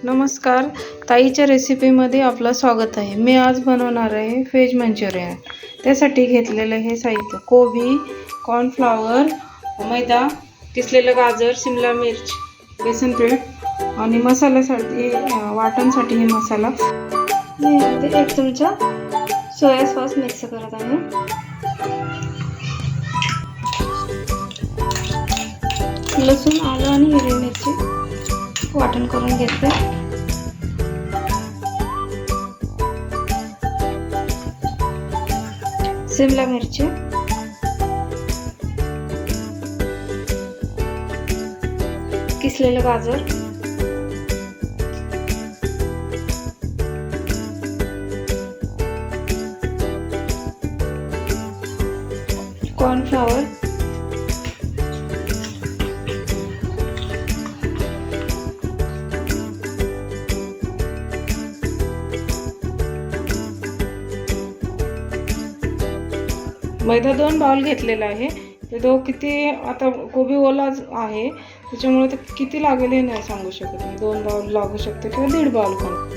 नमस्कार, ताईच्या रेसिपीमध्ये आपलं स्वागत आहे। मी आज बनवणार आहे व्हेज मंचुरियन। त्यासाठी घेतलेलं हे साहित्य: कोबी, कॉर्नफ्लॉवर, मैदा, किसलेलं गाजर, शिमला मिर्च, बेसन पीठ आणि मसाल्यासाठी वाटणसाठी हे मसाला। मी यामध्ये 1 चमचा सोया सॉस मिक्स करत आहे। लसूण, आलं आणि हिरवी मिरची वाटण करून घेते। शिमला मिरची, किसलेलं गाजर, कॉर्नफ्लॉवर, मैदा 2 बाउल घेतलेला आहे। ते तो किती आता कोबी ओलाच आहे त्याच्यामुळे ते किती लागेल हे नाही सांगू शकत मी। 2 बाउल लागू शकते किंवा 1.5 बाउल पण।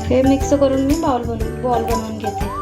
हे मिक्स करून मी बॉल बनवून घेते।